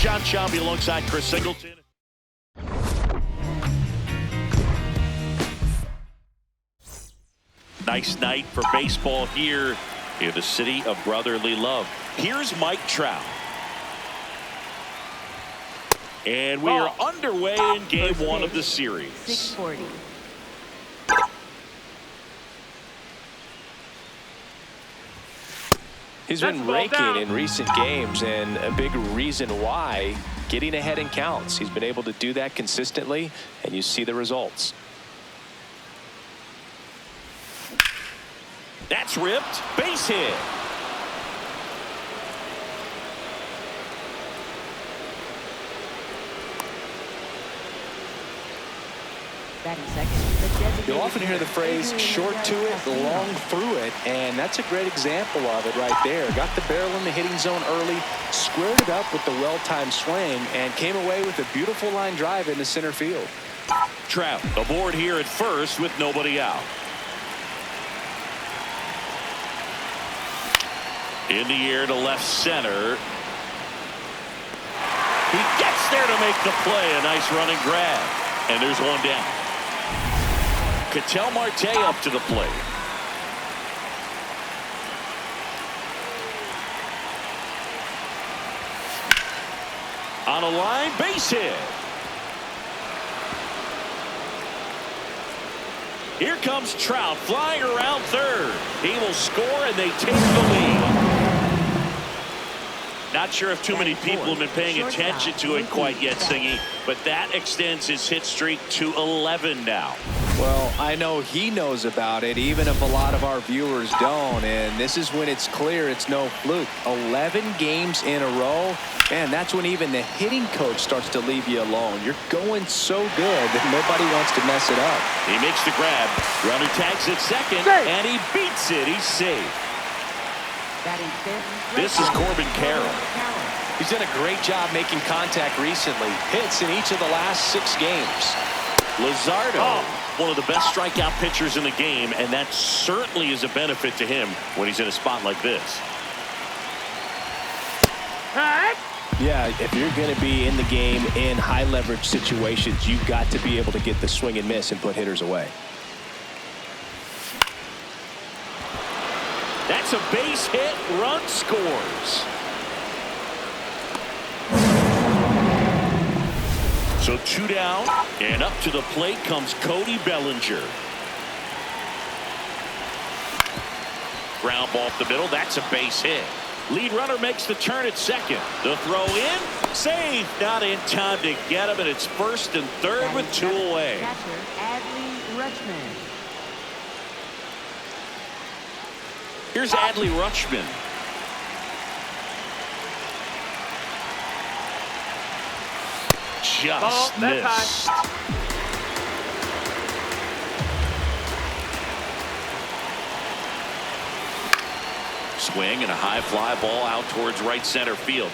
John Shelby alongside Chris Singleton. Nice night for baseball here in the city of brotherly love. Here's Mike Trout. And we are underway in game one of the series. 640. He's been raking in recent games, and a big reason why, getting ahead in counts. He's been able to do that consistently, and you see the results. That's ripped. Base hit. You'll often hear the phrase short to it, long through it, and that's a great example of it right there. Got the barrel in the hitting zone early, squared it up with the well-timed swing, and came away with a beautiful line drive into center field. Trout aboard here at first with nobody out. In the air to left center. He gets there to make the play. A nice running grab. And there's one down. Ketel Marte up to the plate. On a line, base hit. Here comes Trout flying around third. He will score and they take the lead. Not sure if too many people have been paying attention to it quite yet, Singy, but that extends his hit streak to 11 now. Well, I know he knows about it, even if a lot of our viewers don't, and this is when it's clear it's no fluke. 11 games in a row, and that's when even the hitting coach starts to leave you alone. You're going so good that nobody wants to mess it up. He makes the grab. Runner tags at second, and he beats it. He's safe. This is Corbin Carroll. He's done a great job making contact recently. Hits in each of the last 6 games. Luzardo, one of the best strikeout pitchers in the game, and that certainly is a benefit to him when he's in a spot like this. Yeah, if you're going to be in the game in high leverage situations, you've got to be able to get the swing and miss and put hitters away. That's a base hit. Run scores. So 2 down, and up to the plate comes Cody Bellinger. Ground ball up the middle. That's a base hit. Lead runner makes the turn at second. The throw in. Safe. Not in time to get him, and it's first and third with 2 away. Catcher, Adley Rutschman. Here's Adley Rutschman. Just missed. Swing and a high fly ball out towards right center field.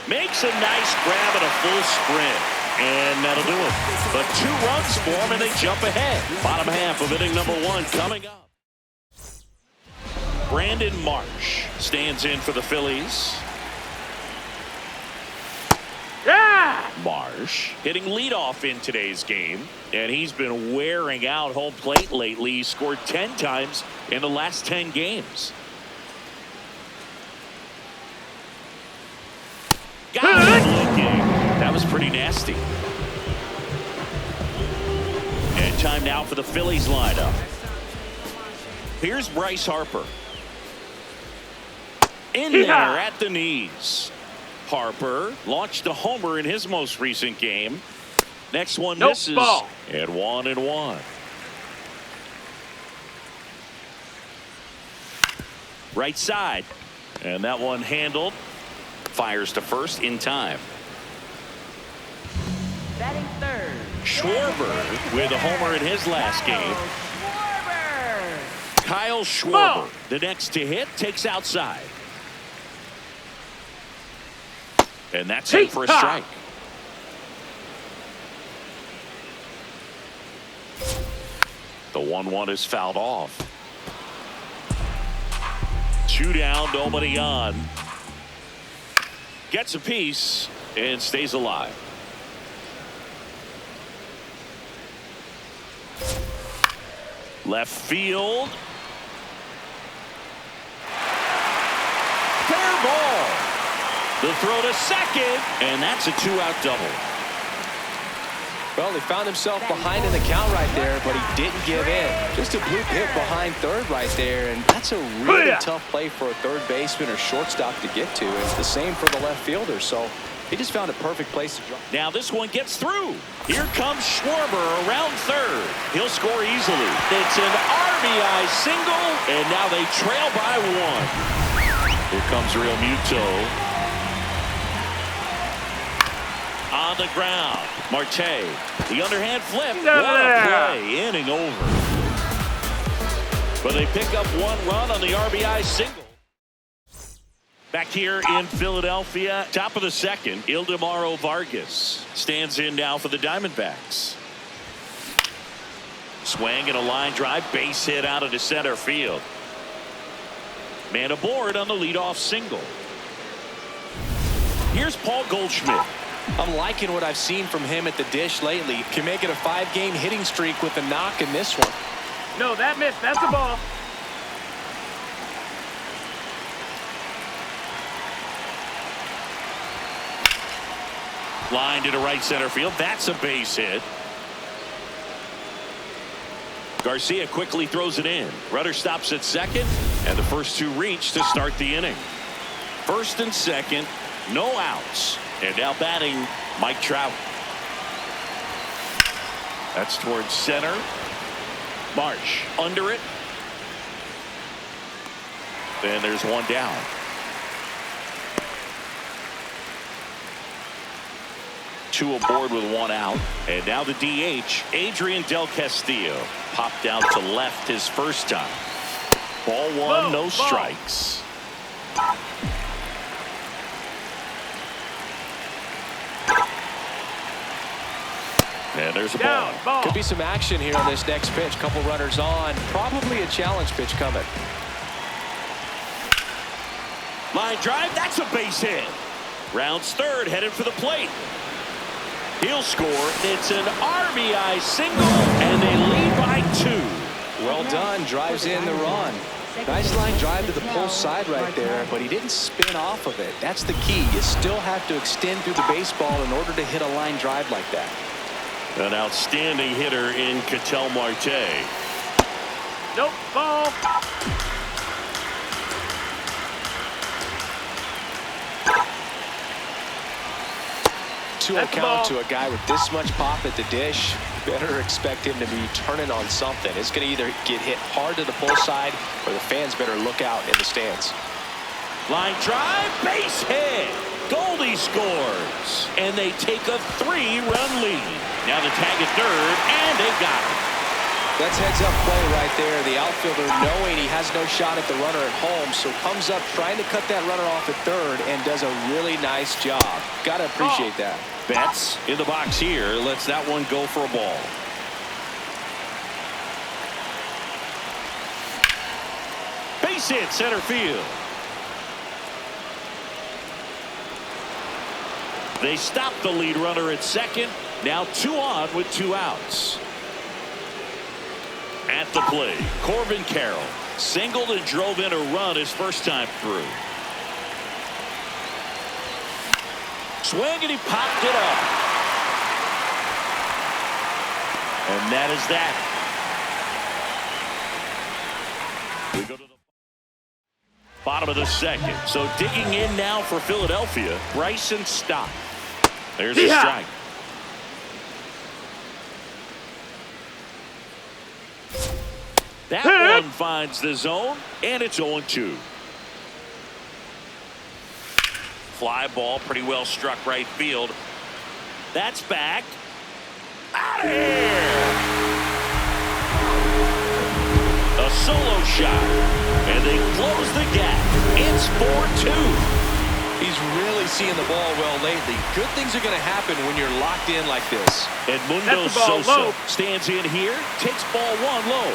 Makes a nice grab and a full sprint. And that'll do it. But 2 runs for him and they jump ahead. Bottom half of inning number 1 coming up. Brandon Marsh stands in for the Phillies. Marsh hitting leadoff in today's game, and he's been wearing out home plate lately. He scored 10 times in the last 10 games. Got it looking. That was pretty nasty. And time now for the Phillies lineup. Here's Bryce Harper. In there at the knees. Harper launched a homer in his most recent game. Next one misses. And 1-1. Right side. And that one handled. Fires to first in time. Batting third. Schwarber with a homer in his last game. Kyle Schwarber, the next to hit, takes outside. And that's in for a strike. The 1-1 is fouled off. 2 down, nobody on. Gets a piece. and stays alive. Left field. Fair ball. The throw to second, and that's a 2-out double. Well, he found himself behind in the count right there, but he didn't give in. Just a bloop hit behind third right there, and that's a really tough play for a third baseman or shortstop to get to. It's the same for the left fielder, so he just found a perfect place to drop. Now this one gets through. Here comes Schwarber around third. He'll score easily. It's an RBI single, and now they trail by 1. Here comes Real Muto. On the ground, Marte, the underhand flip. What a play, inning over. But they pick up 1 run on the RBI single. Back here in Philadelphia, top of the second, Ildemaro Vargas stands in now for the Diamondbacks. Swing and a line drive, base hit out into center field. Man aboard on the leadoff single. Here's Paul Goldschmidt. I'm liking what I've seen from him at the dish lately. Can make it a 5-game hitting streak with a knock in this one. No, that missed. That's the ball. Line to right center field. That's a base hit. Garcia quickly throws it in. Rudder stops at second, and the first 2 reach to start the inning. First and second, no outs. And now batting, Mike Trout. That's towards center. Marsh under it. Then there's 1 down. Two aboard with 1 out. And now the DH, Adrian Del Castillo. Popped out to left his first time. Ball 1, no strikes. And there's a ball. Could be some action here on this next pitch. Couple runners on. Probably a challenge pitch coming. Line drive. That's a base hit. Rounds third, headed for the plate. He'll score. It's an RBI single, and they lead by 2. Well done. Drives in the run. Nice line drive to the pull side right there, but he didn't spin off of it. That's the key. You still have to extend through the baseball in order to hit a line drive like that. An outstanding hitter in Ketel Marte. Nope, ball. 2-0 count to a guy with this much pop at the dish. Better expect him to be turning on something. It's going to either get hit hard to the pull side, or the fans better look out in the stands. Line drive, base hit. Goldie scores, and they take a 3-run lead. Now the tag at third, and they got it. That's heads-up play right there. The outfielder knowing he has no shot at the runner at home, so comes up trying to cut that runner off at third and does a really nice job. Got to appreciate that. Betts in the box here. Lets that one go for a ball. Base hit, center field. They stop the lead runner at second. Now 2 on with 2 outs. At the plate, Corbin Carroll singled and drove in a run his first time through. Swing, and he popped it up. And that is that. We go to the bottom of the second. So digging in now for Philadelphia, Bryson Stott. There's a strike. That one finds the zone, and it's 0-2. Fly ball, pretty well struck right field. That's back. Out of here! A solo shot, and they close the gap. It's 4-2. He's really seeing the ball well lately. Good things are going to happen when you're locked in like this. Edmundo Sosa stands in here, takes ball 1 low.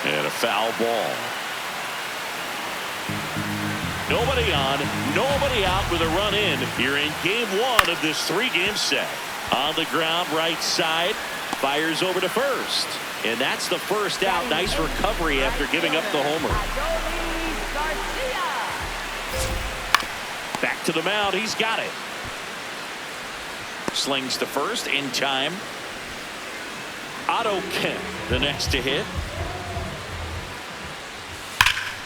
And a foul ball. Nobody on, nobody out with a run in here in game one of this three-game set. On the ground, right side, fires over to first. And that's the first out. Nice recovery after giving up the homer. Back to the mound. He's got it. Slings to first in time. Otto Kemp, the next to hit.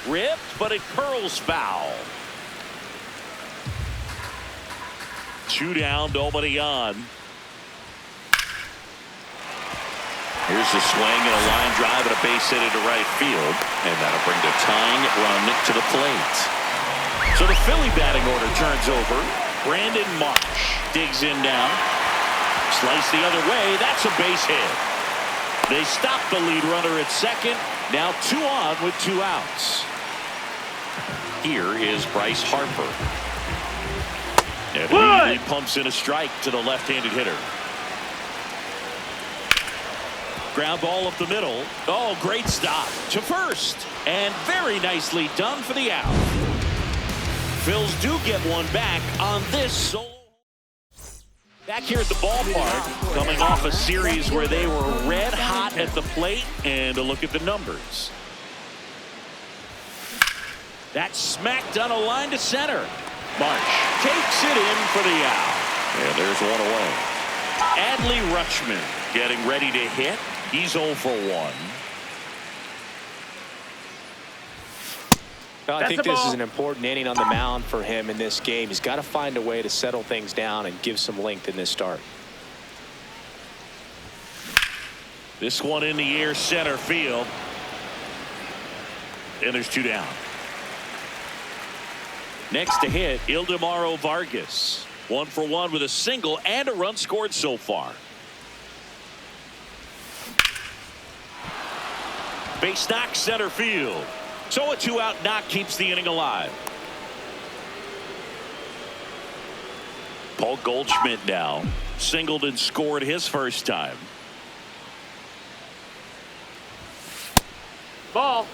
Ripped, but it curls foul. 2 down, nobody on. Here's a swing and a line drive and a base hit into right field. And that'll bring the tying run to the plate. So the Philly batting order turns over. Brandon Marsh digs in now. Slice the other way. That's a base hit. They stop the lead runner at second. Now 2 on with 2 outs. Here is Bryce Harper. And immediately pumps in a strike to the left-handed hitter. Ground ball up the middle. Oh, great stop to first. And very nicely done for the out. Phils do get one back on this solo. Back here at the ballpark, coming off a series where they were red hot at the plate. And a look at the numbers. That's smacked on a line to center. Marsh takes it in for the out. And there's one away. Adley Rutschman getting ready to hit. He's 0 for 1. Well, I think this is an important inning on the mound for him in this game. He's got to find a way to settle things down and give some length in this start. This one in the air, center field. And there's 2 down. Next to hit, Ildemaro Vargas. 1 for 1 with a single and a run scored so far. Base knock, center field. So a 2-out knock keeps the inning alive. Paul Goldschmidt now singled and scored his first time. Ball.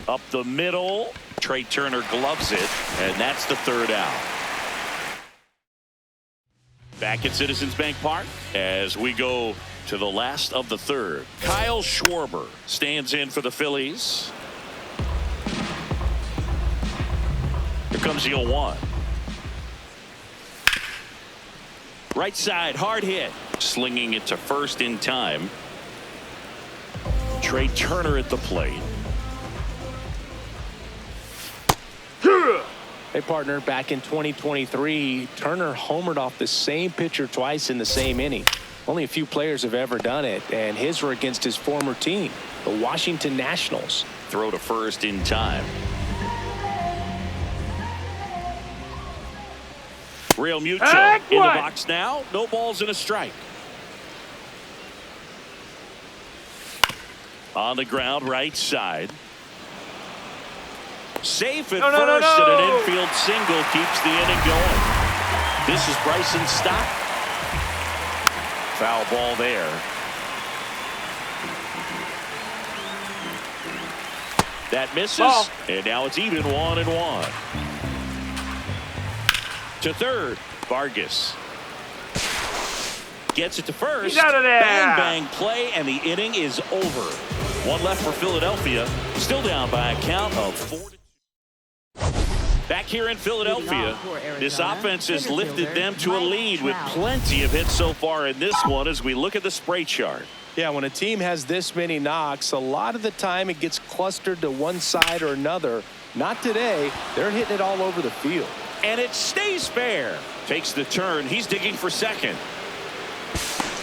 Up the middle. Trey Turner gloves it, and that's the 3rd out. Back at Citizens Bank Park as we go to the last of the 3rd. Kyle Schwarber stands in for the Phillies. Here comes the 0-1. Right side, hard hit. Slinging it to first in time. Trey Turner at the plate. Hey, partner, back in 2023, Turner homered off the same pitcher twice in the same inning. Only a few players have ever done it, and his were against his former team, the Washington Nationals. Throw to first in time. Real Muto in the box now. No balls and a strike. On the ground, right side. Safe at first, and an infield single keeps the inning going. This is Bryson Stott. Foul ball there. That misses, and now it's even 1-1. To third, Vargas. Gets it to first. He's out of there. Bang, bang play, and the inning is over. 1 left for Philadelphia. Still down by a count of 4-2. Back here in Philadelphia, this offense has lifted them to a lead with plenty of hits so far in this one as we look at the spray chart. Yeah, when a team has this many knocks, a lot of the time it gets clustered to one side or another. Not today. They're hitting it all over the field. And it stays fair. Takes the turn. He's digging for second.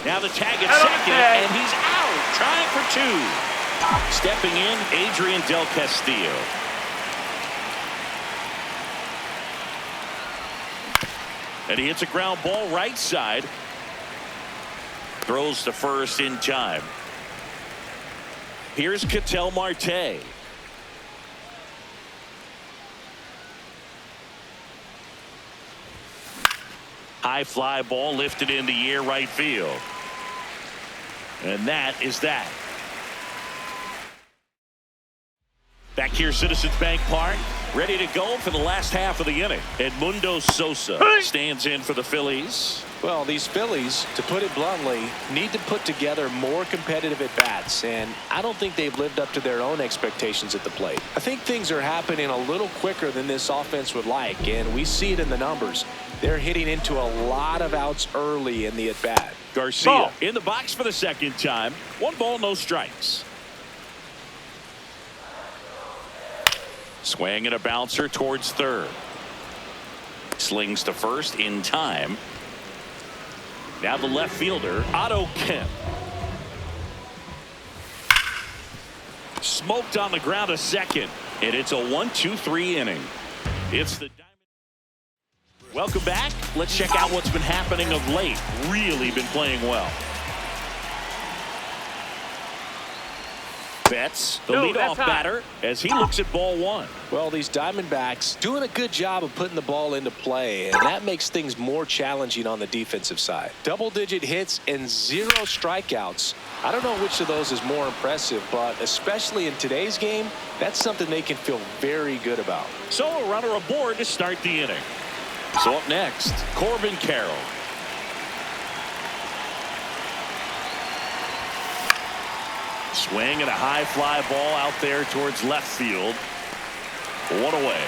Now the tag at second, and he's out. Trying for 2. Stepping in, Adrian Del Castillo. And he hits a ground ball right side. Throws to first in time. Here's Ketel Marte. High fly ball lifted in the air right field. And that is that. Back here, Citizens Bank Park, ready to go for the last half of the inning. Edmundo Sosa stands in for the Phillies. Well, these Phillies, to put it bluntly, need to put together more competitive at-bats, and I don't think they've lived up to their own expectations at the plate. I think things are happening a little quicker than this offense would like, and we see it in the numbers. They're hitting into a lot of outs early in the at-bat. Garcia in the box for the second time. 1 ball, no strikes. Swing and a bouncer towards third. Slings to first in time. Now the left fielder, Otto Kemp. Smoked on the ground a second, and it's a 1-2-3 inning. It's the Welcome back. Let's check out what's been happening of late. Really been playing well. Betts, the leadoff batter, as he looks at ball 1. Well, these Diamondbacks doing a good job of putting the ball into play, and that makes things more challenging on the defensive side. Double-digit hits and 0 strikeouts. I don't know which of those is more impressive, but especially in today's game, that's something they can feel very good about. So a runner aboard to start the inning. So up next, Corbin Carroll. Swing and a high fly ball out there towards left field. 1 away.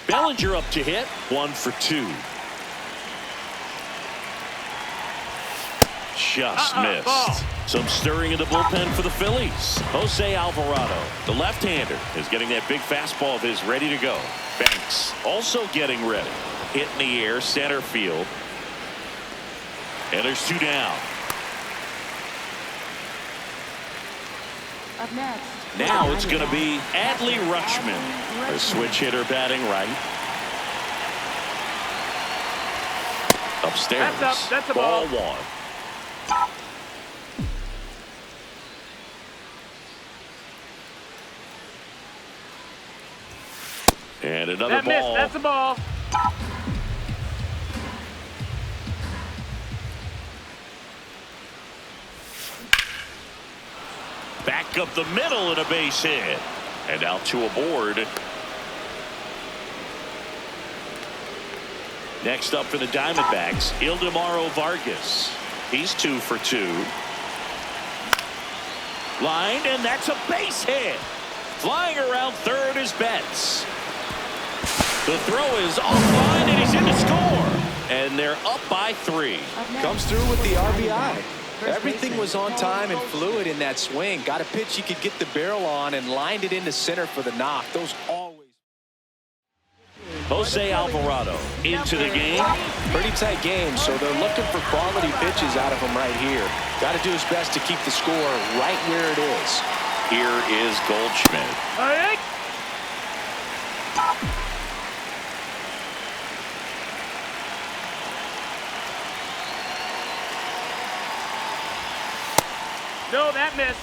Bellinger up to hit. 1 for 2. Just missed. Some stirring in the bullpen for the Phillies. Jose Alvarado, the left-hander, is getting that big fastball of his ready to go. Banks also getting ready. Hit in the air, center field. And there's 2 down. Up next. Now it's going to be Adley Rutschman, a switch hitter batting right. Upstairs. That's a ball ball. 1. And another That ball. missed. That's a ball. Back up the middle and a base hit. And out 2 aboard. Next up for the Diamondbacks, Ildemaro Vargas. He's 2 for 2. Lined, and that's a base hit. Flying around third is Betts. The throw is offline, and he's in to score. And they're up by 3. Comes through with the RBI. Everything was on time and fluid in that swing. Got a pitch he could get the barrel on and lined it into center for the knock. Those always. Jose Alvarado into the game. Pretty tight game, so they're looking for quality pitches out of him right here. Got to do his best to keep the score right where it is. Here is Goldschmidt. All right. No, that missed.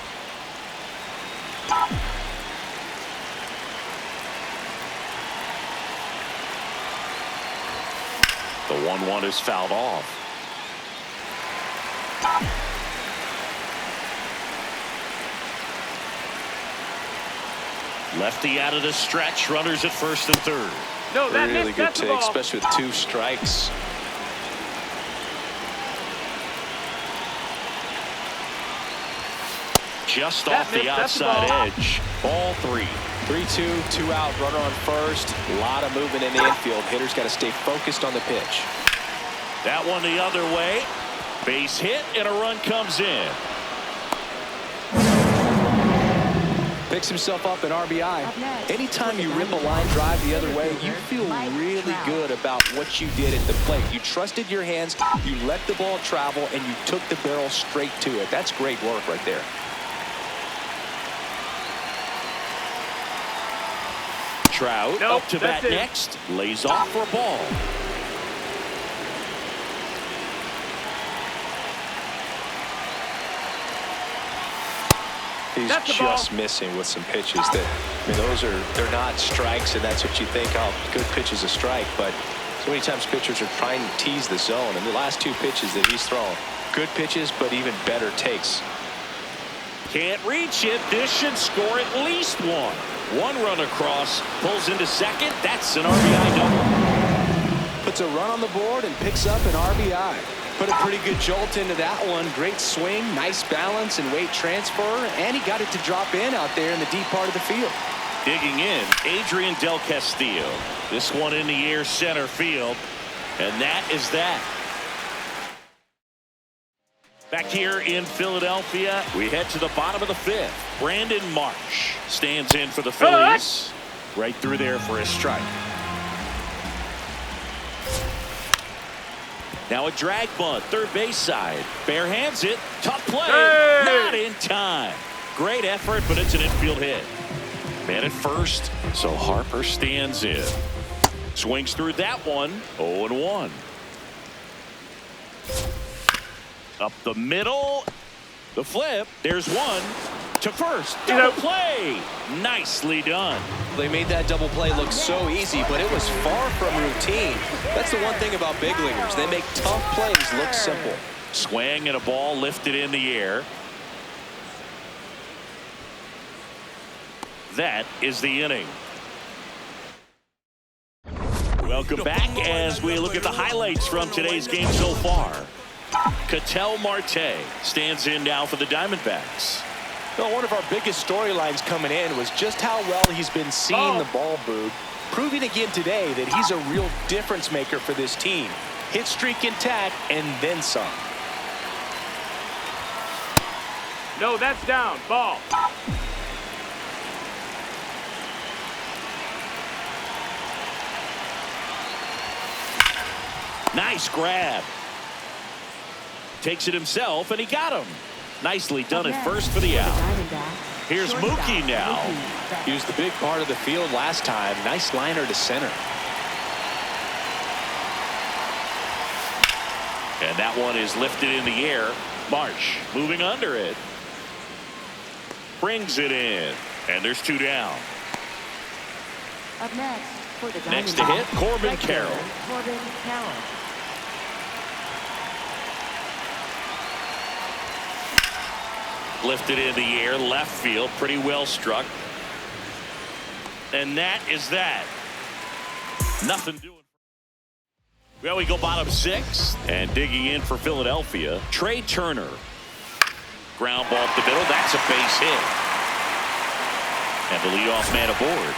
The 1-1 is fouled off. Lefty out of the stretch. Runners at first and third. No, that Really missed. good That's a take, ball. especially with 2 strikes. Just That off the missed. That's a outside ball. edge. Ball 3. 3-2, 2 out, runner on first. A lot of movement in the infield. Hitters got to stay focused on the pitch. That one the other way. Base hit and a run comes in. Picks himself up an RBI. Anytime you rip a line drive the other way, you feel really good about what you did at the plate. You trusted your hands, you let the ball travel, and you took the barrel straight to it. That's great work right there. Trout Nope, up to that's bat it. next. Lays off for a ball. He's That's the just ball. missing with some pitches that, I mean, they're not strikes, and that's what you think, oh, good pitch is a strike, but So many times pitchers are trying to tease the zone, and the last two pitches that he's thrown, good pitches, but even better takes. Can't reach it. This should score at least one. One run across, pulls into second. That's an RBI double. Puts a run on the board and picks up an RBI. Put a pretty good jolt into that one. Great swing, nice balance and weight transfer, and he got it to drop in out there in the deep part of the field. Digging in, Adrian Del Castillo. This one in the air center field, and that is that. Back here in Philadelphia, we head to the bottom of the fifth. Brandon Marsh stands in for the Phillies. Right through there for a strike. Now a drag bunt, third base side. Bare hands it, tough play, not in time. Great effort, but it's an infield hit. Man at first, so Harper stands in. Swings through that one, 0-1. Up the middle, the flip, there's one to first, double play, nicely done. They made that double play look so easy, but it was far from routine. That's the one thing about big leaguers. They make tough plays look simple. Swing and a ball lifted in the air. That is the inning. Welcome back as we look at the highlights from today's game so far. Ketel Marte stands in now for the Diamondbacks. Well, one of our biggest storylines coming in was just how well he's been seeing the ball, Boog. Proving again today that he's a real difference maker for this team. Hit streak intact and then some. No, that's down. Ball. Nice grab. Takes it himself, and he got him. Nicely done at first for the out. Here's Mookie now. He was the big part of the field last time. Nice liner to center. And that one is lifted in the air. Marsh moving under it. Brings it in. And there's two down. Up next for the Next to hit, Corbin right Carroll. fielder, Corbin Carroll. Lifted in the air, left field, pretty well struck. And that is that. Nothing doing. Well, we go bottom six, and digging in for Philadelphia, Trey Turner. Ground ball up the middle, that's a base hit. And the leadoff man aboard.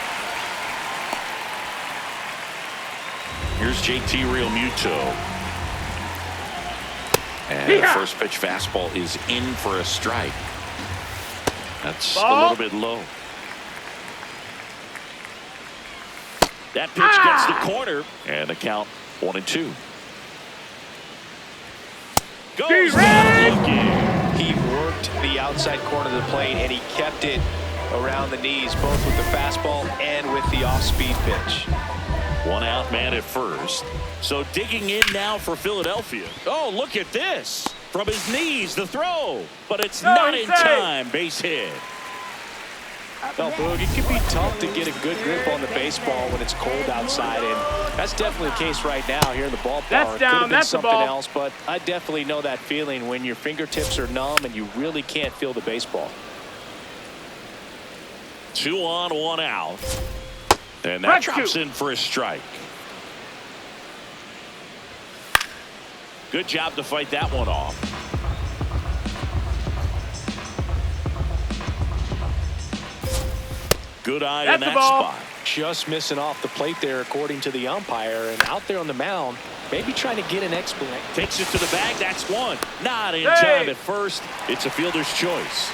Here's JT Realmuto. And the first pitch fastball is in for a strike. That's a little bit low. That pitch gets the corner, and the count 1-2. Goes down looking. He worked the outside corner of the plate, and he kept it around the knees, both with the fastball and with the off-speed pitch. One out man at first. So digging in now for Philadelphia. Oh, look at this. From his knees, the throw. But it's not in time. Base hit. Well, Boog, it can be tough to get a good grip on the baseball when it's cold outside, and that's definitely the case right now here in the ballpark. That's down. Could have been That's something the ball. else, but I definitely know that feeling when your fingertips are numb and you really can't feel the baseball. 2 on, 1 out. And that drops in for a strike. Good job to fight that one off. Good eye in that spot. Just missing off the plate there, according to the umpire, and out there on the mound, maybe trying to get an explanation. Takes it to the bag. That's one. Not in time at first. It's a fielder's choice.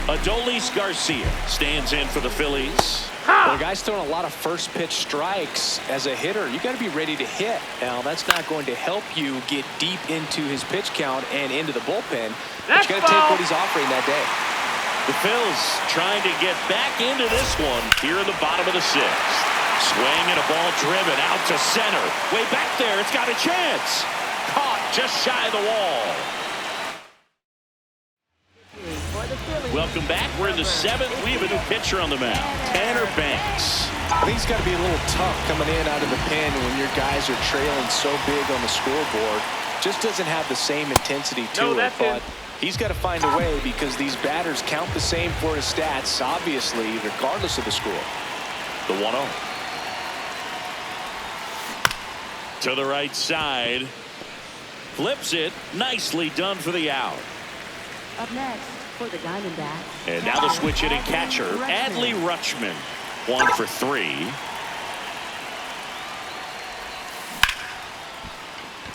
Adolis Garcia stands in for the Phillies. Well, the guy's throwing a lot of first pitch strikes as a hitter. You got to be ready to hit. Now, that's not going to help you get deep into his pitch count and into the bullpen. But you got to take what he's offering that day. The Phils trying to get back into this one here in the bottom of the sixth. Swing and a ball driven out to center. Way back there. It's got a chance. Caught just shy of the wall. Welcome back. We're in the seventh. We have a new pitcher on the mound. Tanner Banks. I think it's got to be a little tough coming in out of the pen when your guys are trailing so big on the scoreboard. Just doesn't have the same intensity to it, but he's got to find a way because these batters count the same for his stats, obviously, regardless of the score. The 1-0. To the right side. Flips it. Nicely done for the out. Up next for the Diamondbacks. And now the switch hitting catcher, Adley Rutschman. 1 for 3.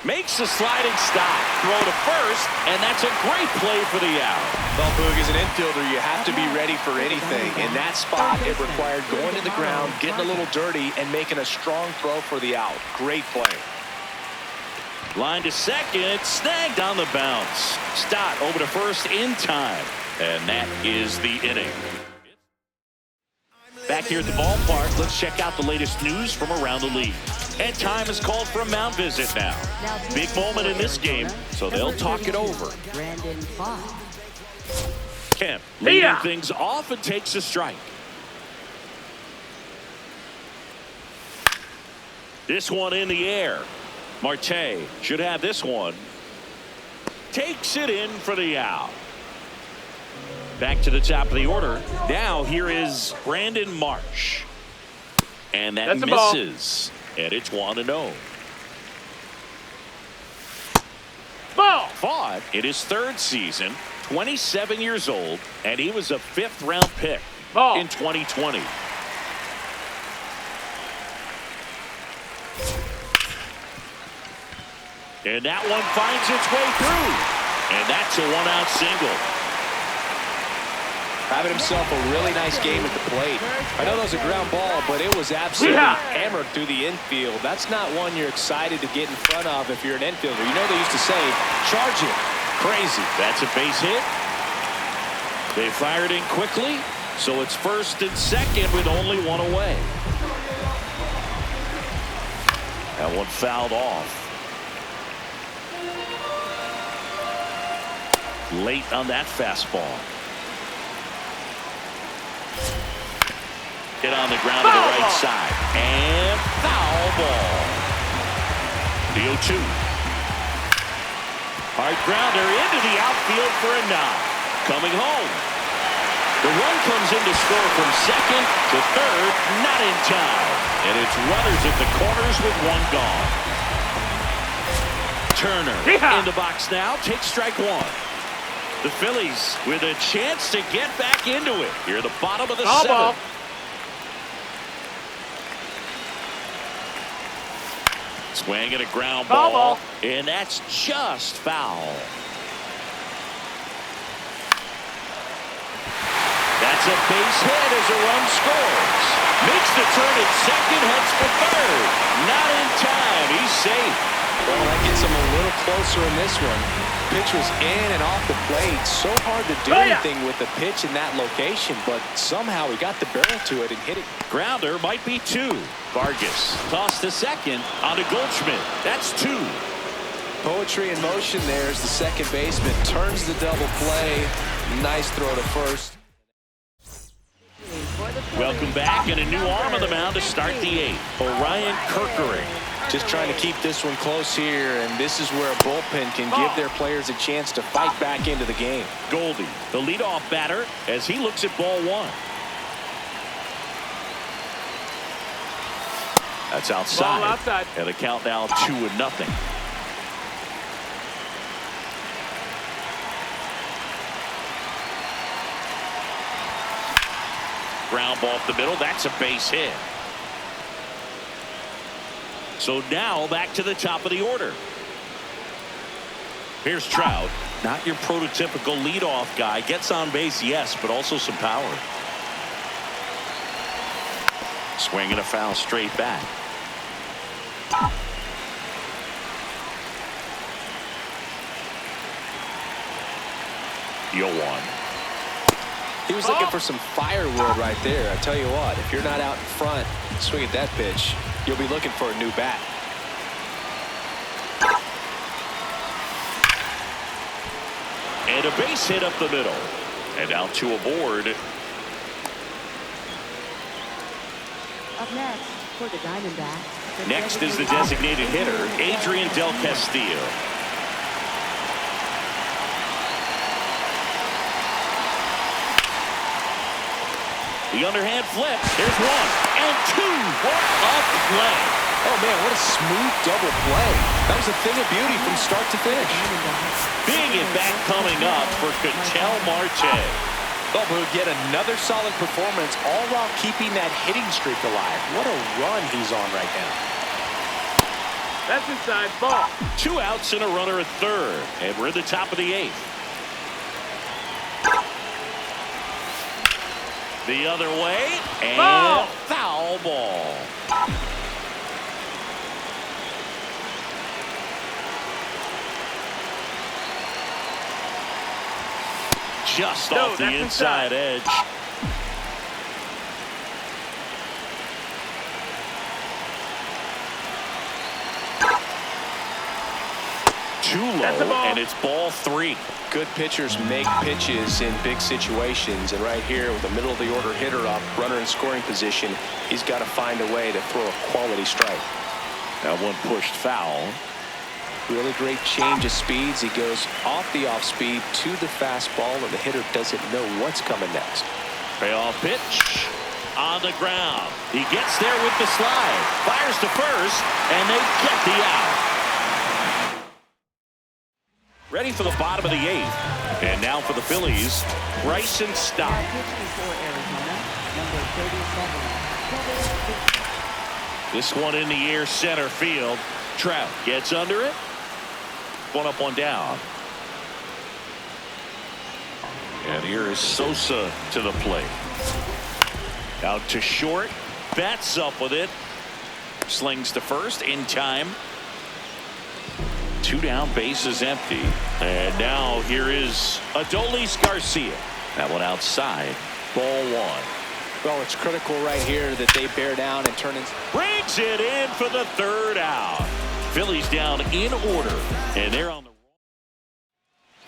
Makes a sliding stop. Throw to first, and that's a great play for the out. Well, Boog, as an infielder, you have to be ready for anything. In that spot, it required going to the ground, getting a little dirty, and making a strong throw for the out. Great play. Line to second, snagged on the bounce. Stott over to first in time, and that is the inning. Back here at the ballpark, let's check out the latest news from around the league. And time is called for a mound visit now. Big moment in this game, so they'll talk it over. Kemp leading things off and takes a strike. This one in the air. Marte should have this one. Takes it in for the out. Back to the top of the order. Now here is Brandon Marsh. And that misses. And it's 1-0. Ball. Fought in his 3rd season, 27 years old, and he was a 5th-round pick in 2020. And that one finds its way through. And that's a 1-out single. Having himself a really nice game at the plate. I know that was a ground ball, but it was absolutely hammered through the infield. That's not one you're excited to get in front of if you're an infielder. You know they used to say, charge it. Crazy. That's a base hit. They fired in quickly, so it's first and second with only one away. That one fouled off. Late on that fastball. Hit on the ground to the right side. And foul ball. The 0-2. Hard grounder into the outfield for a nod. Coming home. The run comes in to score from second to third. Not in time. And it's runners at the corners with one gone. Turner in the box now. Takes strike 1. The Phillies with a chance to get back into it. Here at the bottom of the 7th. Swing and a ground ball. And that's just foul. That's a base hit as a run scores. Makes the turn at second, heads for third. Not in time. He's safe. Well, that gets him a little closer in this one. Pitch was in and off the plate. So hard to do anything with the pitch in that location, but somehow he got the barrel to it and hit it. Grounder might be 2. Vargas tossed to second on to Goldschmidt. That's 2. Poetry in motion there as the second baseman turns the double play. Nice throw to first. Welcome back, and a new arm on the mound to start the 8th. Orion Kerkering. Just trying to keep this one close here, and this is where a bullpen can give their players a chance to fight back into the game. Goldie, the leadoff batter, as he looks at ball 1. That's outside. Ball outside. And the count now 2-0. Ground ball up the middle. That's a base hit. So now back to the top of the order. Here's Trout. Not your prototypical leadoff guy. Gets on base, yes, but also some power. Swing and a foul straight back. 0-1. He was looking for some firewood right there. I tell you what, if you're not out in front, swing at that pitch, you'll be looking for a new bat. And a base hit up the middle. And now 2 aboard. Up next for the Diamondbacks. Next is the designated hitter, Adrian Del Castillo. The underhand flip. There's one and two. What a play. Oh, man, what a smooth double play. That was a thing of beauty from start to finish. Big at bat coming up for Ketel Marte. Oh, but we'll get another solid performance, all while keeping that hitting streak alive. What a run he's on right now. That's inside. Ball. 2 outs and a runner at third. And we're in the top of the 8th. The other way. And ball. Foul ball. Just off the inside edge. Too low, and it's ball 3. Good pitchers make pitches in big situations, and right here with the middle of the order hitter up, runner in scoring position, he's got to find a way to throw a quality strike. That one pushed foul. Really great change of speeds. He goes off the off speed to the fastball, and the hitter doesn't know what's coming next. Payoff pitch on the ground. He gets there with the slide, fires to first, and they get the out. Ready for the bottom of the 8th. And now for the Phillies, Bryson Stott. This one in the air center field. Trout gets under it. 1 up, 1 down. And here is Sosa to the plate. Out to short. Bats up with it. Slings to first in time. 2 down, bases empty. And now here is Adolis Garcia. That one outside. Ball 1. Well, it's critical right here that they bear down and turn in. Brings it in for the 3rd out. Phillies down in order. And they're on the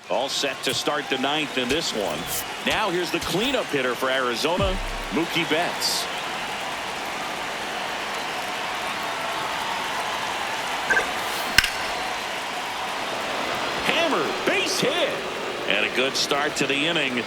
all set to start the 9th in this one. Now here's the cleanup hitter for Arizona, Mookie Betts. Base hit. And a good start to the inning.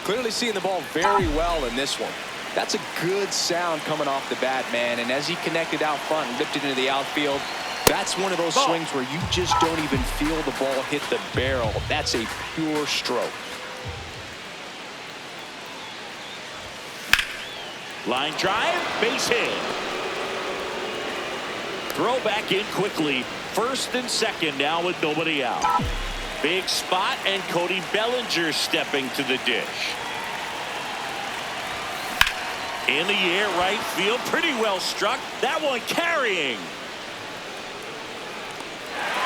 Clearly seeing the ball very well in this one. That's a good sound coming off the bat, man. And as he connected out front and lifted into the outfield, that's one of those swings where you just don't even feel the ball hit the barrel. That's a pure stroke. Line drive, base hit. Throw back in quickly. 1st and 2nd now with nobody out. Big spot, and Cody Bellinger stepping to the dish. In the air, right field, pretty well struck. That one carrying.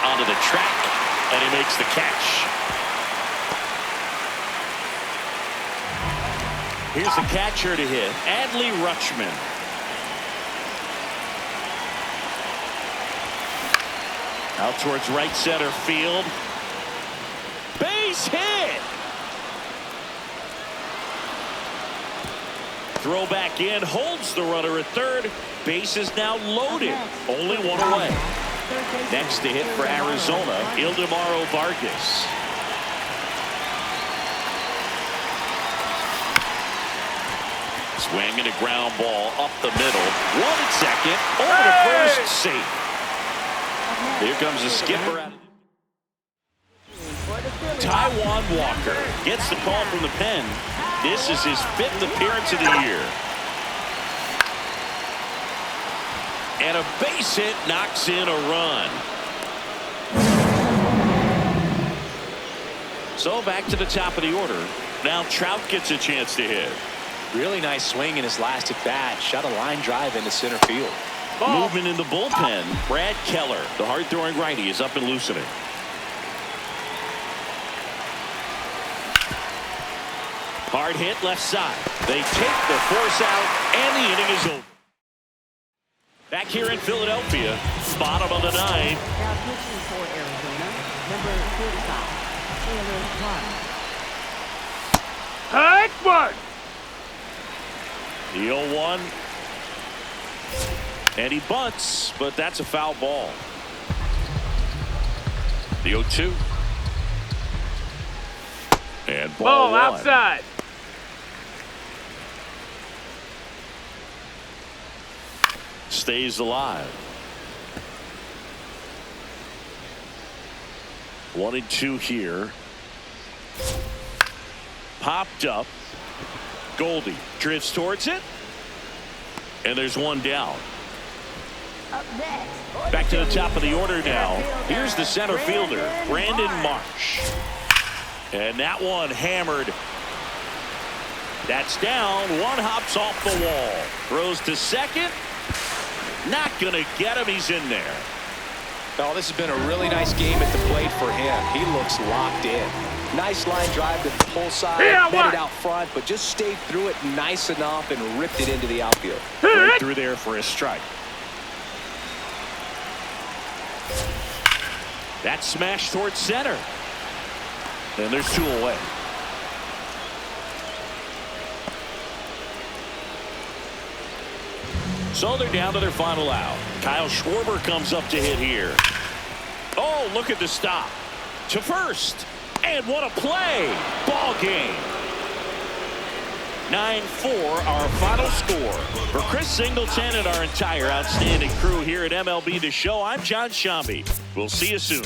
Onto the track, and he makes the catch. Here's the catcher to hit, Adley Rutschman. Out towards right center field. Base hit. Throw back in, holds the runner at 3rd. Base is now loaded. Only 1 away. Next to hit for Arizona, Ildemaro Vargas. Swing and a ground ball up the middle. 1 at 2nd. Over to first, safe. Here comes the skipper out. Taijuan Walker gets the call from the pen. This is his 5th appearance of the year. And a base hit knocks in a run. So back to the top of the order. Now Trout gets a chance to hit. Really nice swing in his last at bat. Shot a line drive into center field. Ball. Movement in the bullpen. Brad Keller, the hard-throwing righty, is up and loosening. Hard hit left side. They take the force out, and the inning is over. Back here in Philadelphia, bottom of the 9th. Now pitching for Arizona, number 45, Taylor Clark. Hike one. The 0-1. And he bunts, but that's a foul ball. The 0-2. And ball one. Outside. Stays alive. 1-2 here. Popped up. Goldie drifts towards it. And there's one down. Up next. Back to the top of the order now. Here's the center fielder, Brandon Marsh. And that one hammered. That's down. One hops off the wall. Throws to second. Not going to get him. He's in there. Oh, this has been a really nice game at the plate for him. He looks locked in. Nice line drive to the pull side, met it out front, but just stayed through it nice enough and ripped it into the outfield. Right through there for a strike. That smash towards center. And there's two away. So they're down to their final out. Kyle Schwarber comes up to hit here. Oh, look at the stop. To first. And what a play. Ball game. 9-4 our final score. For Chris Singleton and our entire outstanding crew here at MLB The Show, I'm John Shambi. We'll see you soon.